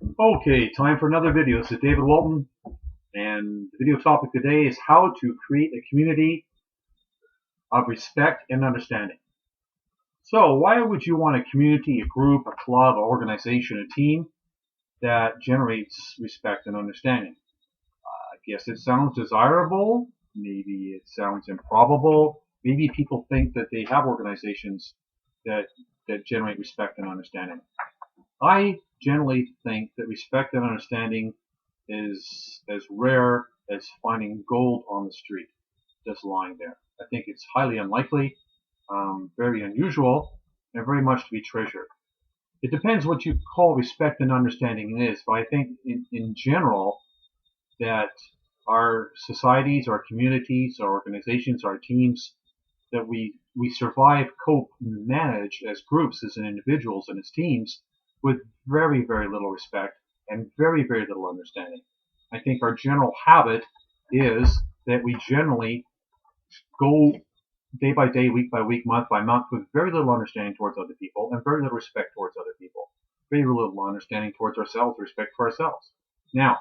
Okay, time for another video. This is David Walton, and the video topic today is how to create a community of respect and understanding. So, why would you want a community, a group, a club, an organization, a team that generates respect and understanding? I guess it sounds desirable. Maybe it sounds improbable. Maybe people think that they have organizations that generate respect and understanding. I generally think that respect and understanding is as rare as finding gold on the street just lying there. I think it's highly unlikely, very unusual, and very much to be treasured. It depends what you call respect and understanding is, but I think in general that our societies, our communities, our organizations, our teams, that we survive, cope, and manage as groups, as individuals, and as teams with very, very little respect and very, very little understanding. I think our general habit is that we generally go day by day, week by week, month by month with very little understanding towards other people and very little respect towards other people. Very little understanding towards ourselves, respect for ourselves. Now,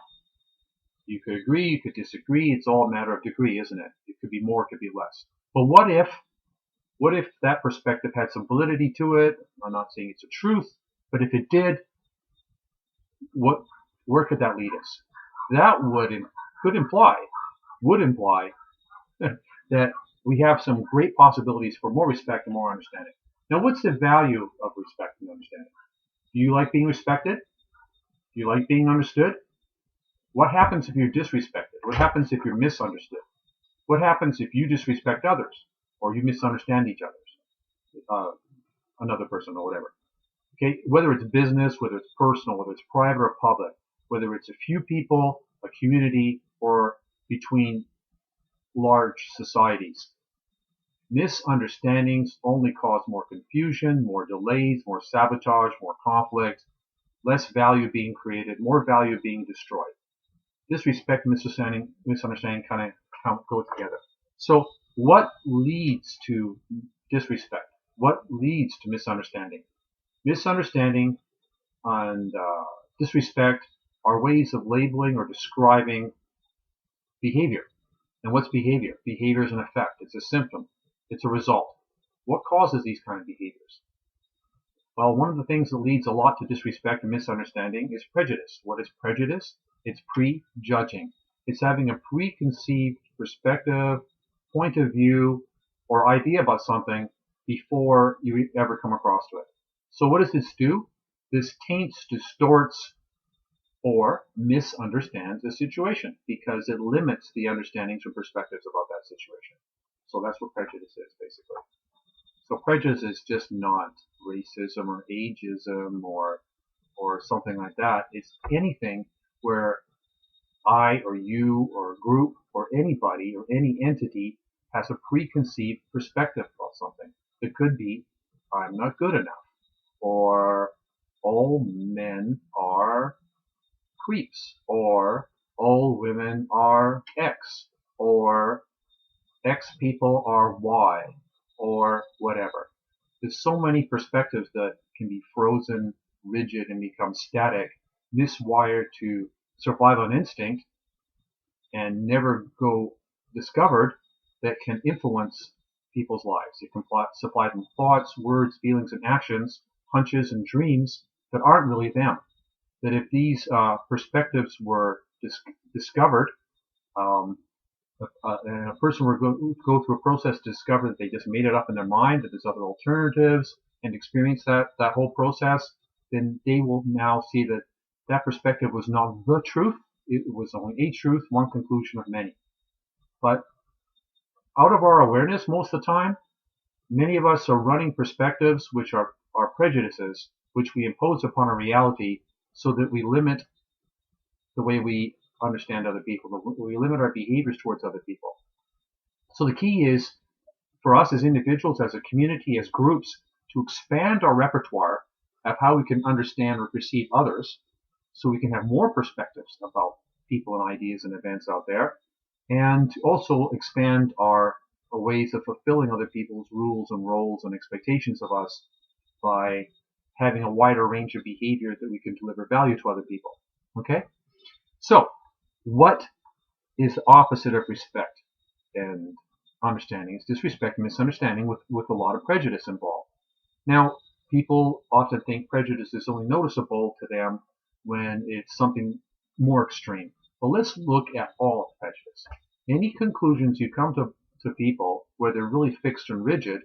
you could agree, you could disagree. It's all a matter of degree, isn't it? It could be more, it could be less. But what if that perspective had some validity to it? I'm not saying it's a truth, but if it did, where could that lead us? That would imply that we have some great possibilities for more respect and more understanding. Now, what's the value of respect and understanding? Do you like being respected? Do you like being understood? What happens if you're disrespected? What happens if you're misunderstood? What happens if you disrespect others or you misunderstand each other, another person or whatever? Okay, whether it's business, whether it's personal, whether it's private or public, whether it's a few people, a community, or between large societies. Misunderstandings only cause more confusion, more delays, more sabotage, more conflict, less value being created, more value being destroyed. Disrespect and misunderstanding kind of go together. So what leads to disrespect? What leads to misunderstanding? Misunderstanding and disrespect are ways of labeling or describing behavior. And what's behavior? Behavior is an effect. It's a symptom. It's a result. What causes these kind of behaviors? Well, one of the things that leads a lot to disrespect and misunderstanding is prejudice. What is prejudice? It's prejudging. It's having a preconceived perspective, point of view, or idea about something before you ever come across to it. So what does this do? This taints, distorts, or misunderstands the situation because it limits the understandings or perspectives about that situation. So that's what prejudice is, basically. So prejudice is just not racism or ageism or something like that. It's anything where I or you or a group or anybody or any entity has a preconceived perspective about something. It could be, I'm not good enough, or all men are creeps, or all women are X, or X people are Y, or whatever. There's so many perspectives that can be frozen, rigid, and become static, miswired to survive on instinct and never go discovered, that can influence people's lives. It can supply them thoughts, words, feelings, and actions, hunches, and dreams that aren't really them. That if these perspectives were discovered, and a person were go through a process to discover that they just made it up in their mind, that there's other alternatives, and experience that whole process, then they will now see that that perspective was not the truth. It was only a truth, one conclusion of many. But out of our awareness, most of the time, many of us are running perspectives which are prejudices, which we impose upon our reality so that we limit the way we understand other people. We limit our behaviors towards other people. So the key is for us as individuals, as a community, as groups, to expand our repertoire of how we can understand or perceive others so we can have more perspectives about people and ideas and events out there, and to also expand our ways of fulfilling other people's rules and roles and expectations of us by having a wider range of behavior that we can deliver value to other people. Okay? So, what is the opposite of respect and understanding? It's disrespect and misunderstanding with a lot of prejudice involved. Now, people often think prejudice is only noticeable to them when it's something more extreme. But let's look at all of prejudice. Any conclusions you come to people where they're really fixed and rigid,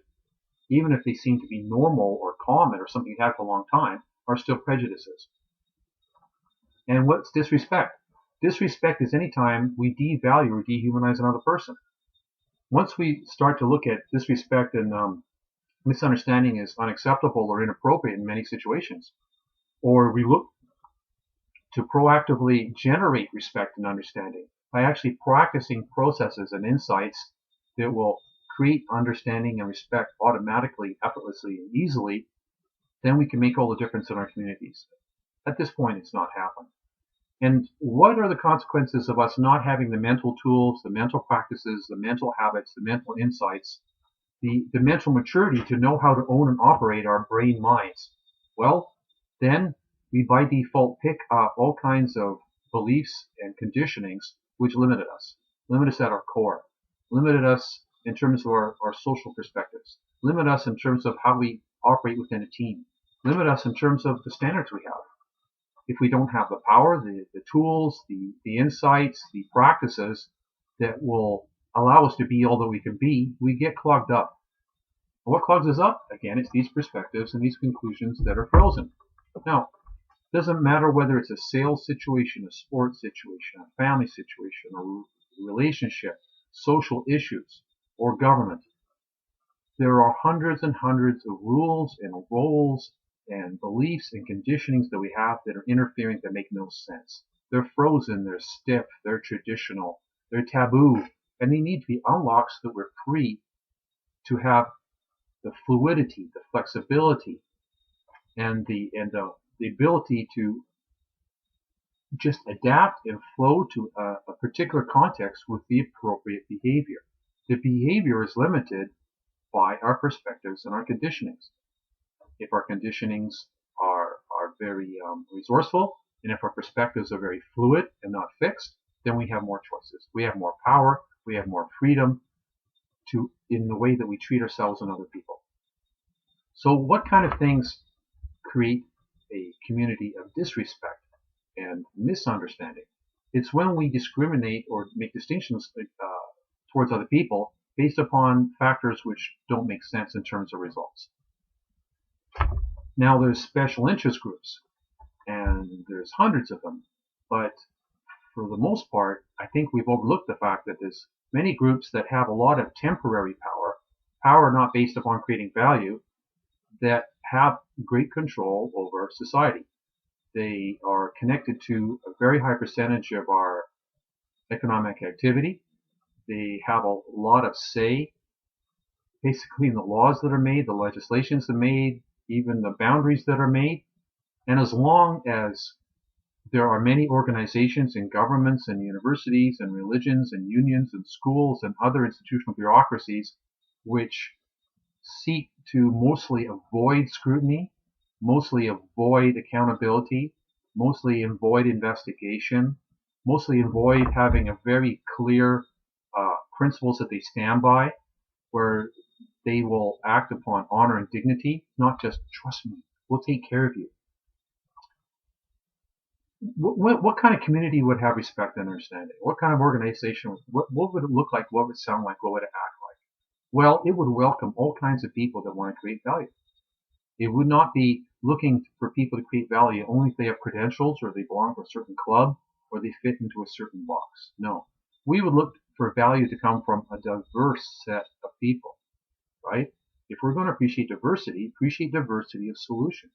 even if they seem to be normal or common or something you've had for a long time, are still prejudices. And what's disrespect? Disrespect is any time we devalue or dehumanize another person. Once we start to look at disrespect and misunderstanding as unacceptable or inappropriate in many situations, or we look to proactively generate respect and understanding by actually practicing processes and insights that will create understanding and respect automatically, effortlessly, and easily, then we can make all the difference in our communities. At this point, it's not happened. And what are the consequences of us not having the mental tools, the mental practices, the mental habits, the mental insights, the mental maturity to know how to own and operate our brain minds? Well, then we by default pick up all kinds of beliefs and conditionings which limited us at our core, limited us in terms of our social perspectives, limit us in terms of how we operate within a team, limit us in terms of the standards we have. If we don't have the power, the tools, the insights, the practices that will allow us to be all that we can be, we get clogged up. And what clogs us up? Again, it's these perspectives and these conclusions that are frozen. Now, it doesn't matter whether it's a sales situation, a sports situation, a family situation, a relationship, social issues, or government. There are hundreds and hundreds of rules and roles and beliefs and conditionings that we have that are interfering that make no sense. They're frozen, they're stiff, they're traditional, they're taboo, and they need to be unlocked so that we're free to have the fluidity, the flexibility, and the ability to just adapt and flow to a particular context with the appropriate behavior. The behavior is limited by our perspectives and our conditionings. If our conditionings are very resourceful, and if our perspectives are very fluid and not fixed, then we have more choices. We have more power. We have more freedom in the way that we treat ourselves and other people. So what kind of things create a community of disrespect and misunderstanding? It's when we discriminate or make distinctions towards other people based upon factors which don't make sense in terms of results. Now there's special interest groups, and there's hundreds of them, but for the most part, I think we've overlooked the fact that there's many groups that have a lot of temporary power not based upon creating value, that have great control over society. They are connected to a very high percentage of our economic activity. They have a lot of say, basically, in the laws that are made, the legislations that are made, even the boundaries that are made. And as long as there are many organizations and governments and universities and religions and unions and schools and other institutional bureaucracies which seek to mostly avoid scrutiny, mostly avoid accountability, mostly avoid investigation, mostly avoid having a very clear principles that they stand by, where they will act upon honor and dignity, not just trust me, we'll take care of you. What kind of community would have respect and understanding? What kind of organization? What would it look like? What would it sound like? What would it act like? Well, it would welcome all kinds of people that want to create value. It would not be looking for people to create value only if they have credentials or they belong to a certain club or they fit into a certain box. No. We would look for value to come from a diverse set of people, right? If we're going to appreciate diversity of solutions,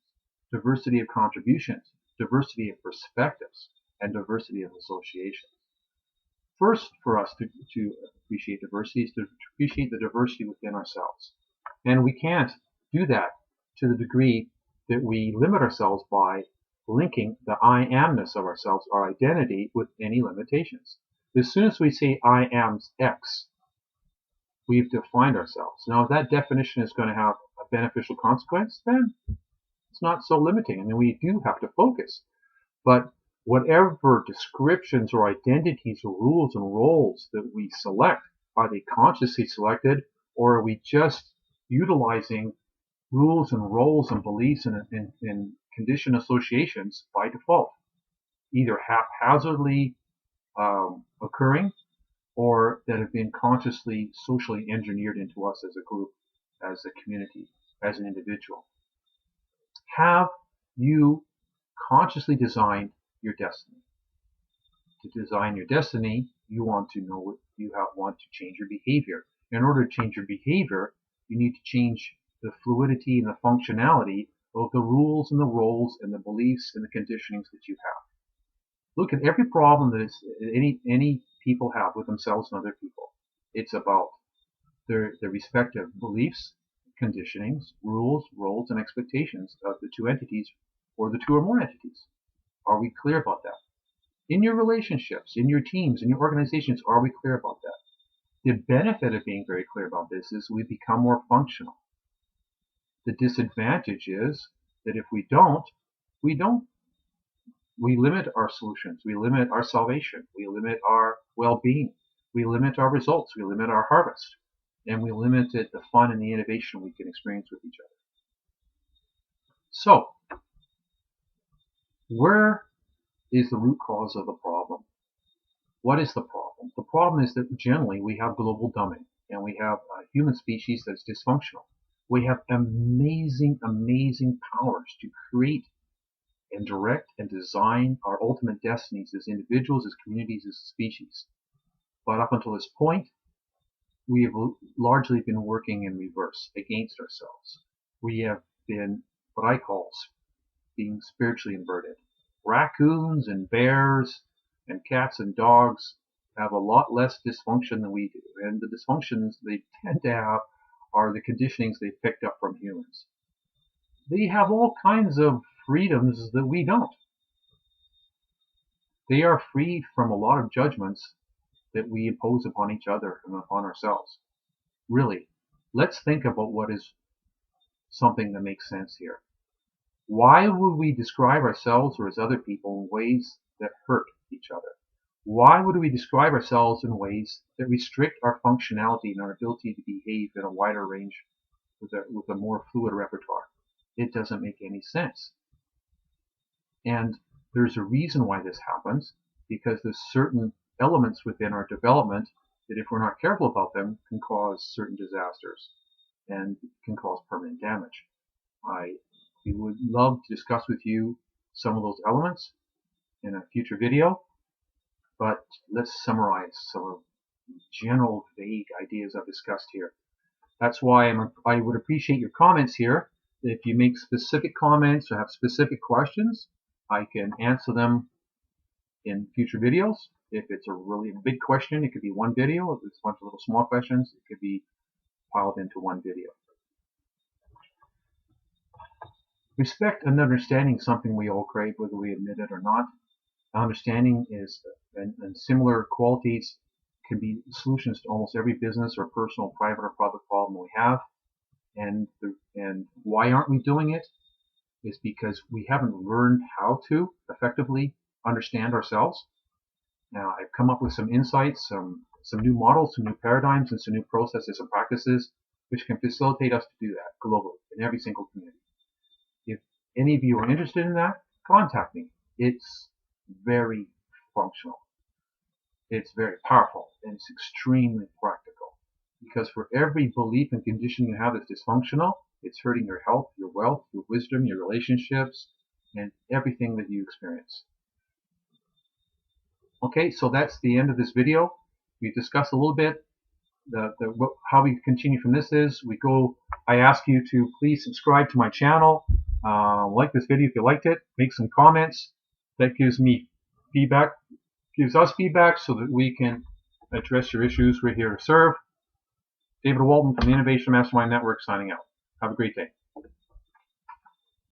diversity of contributions, diversity of perspectives, and diversity of associations. First, for us to appreciate diversity is to appreciate the diversity within ourselves. And we can't do that to the degree that we limit ourselves by linking the I amness of ourselves, our identity, with any limitations. As soon as we say I am X, we've defined ourselves. Now, if that definition is going to have a beneficial consequence, then It's not so limiting. I mean, we do have to focus, but whatever descriptions or identities or rules and roles that we select, are they consciously selected, or are we just utilizing rules and roles and beliefs and conditioned associations by default, either haphazardly occurring or that have been consciously socially engineered into us as a group, as a community, as an individual? Have you consciously designed your destiny? To design your destiny, you want to know what you want to change your behavior. In order to change your behavior, you need to change the fluidity and the functionality of the rules and the roles and the beliefs and the conditionings that you have. Look at every problem that any people have with themselves and other people. It's about their respective beliefs, conditionings, rules, roles, and expectations of the two entities or the two or more entities. Are we clear about that? In your relationships, in your teams, in your organizations, are we clear about that? The benefit of being very clear about this is we become more functional. The disadvantage is that if we don't, we limit our solutions, we limit our salvation, we limit our well-being, we limit our results, we limit our harvest, and we limit the fun and the innovation we can experience with each other. So, where is the root cause of the problem? What is the problem? The problem is that generally we have global dumbing, and we have a human species that's dysfunctional. We have amazing, amazing powers to create and direct and design our ultimate destinies as individuals, as communities, as a species. But up until this point, we have largely been working in reverse against ourselves. We have been what I call being spiritually inverted. Raccoons and bears and cats and dogs have a lot less dysfunction than we do. And the dysfunctions they tend to have are the conditionings they picked up from humans. They have all kinds of freedoms that we don't. They are freed from a lot of judgments that we impose upon each other and upon ourselves. Really, let's think about what is something that makes sense here. Why would we describe ourselves or as other people in ways that hurt each other? Why would we describe ourselves in ways that restrict our functionality and our ability to behave in a wider range with a more fluid repertoire? It doesn't make any sense. And there's a reason why this happens, because there's certain elements within our development that if we're not careful about them can cause certain disasters and can cause permanent damage. We would love to discuss with you some of those elements in a future video, but let's summarize some of the general vague ideas I've discussed here. That's why I would appreciate your comments here. If you make specific comments or have specific questions, I can answer them in future videos. If it's a really big question, it could be one video. If it's a bunch of little small questions, it could be piled into one video. Respect and understanding is something we all crave, whether we admit it or not. Understanding is, and similar qualities can be solutions to almost every business or personal, private, or public problem we have. And why aren't we doing it? Is because we haven't learned how to effectively understand ourselves. Now, I've come up with some insights, some new models, some new paradigms, and some new processes and practices which can facilitate us to do that globally in every single community. If any of you are interested in that, contact me. It's very functional. It's very powerful, and it's extremely practical. Because for every belief and condition you have that's dysfunctional, it's hurting your health, your wealth, your wisdom, your relationships, and everything that you experience. Okay, so that's the end of this video. We discussed a little bit how we continue from this is I ask you to please subscribe to my channel, like this video if you liked it, make some comments. That gives me feedback, gives us feedback so that we can address your issues. We're here to serve. David Walton from the Innovation Mastermind Network signing out. Have a great day.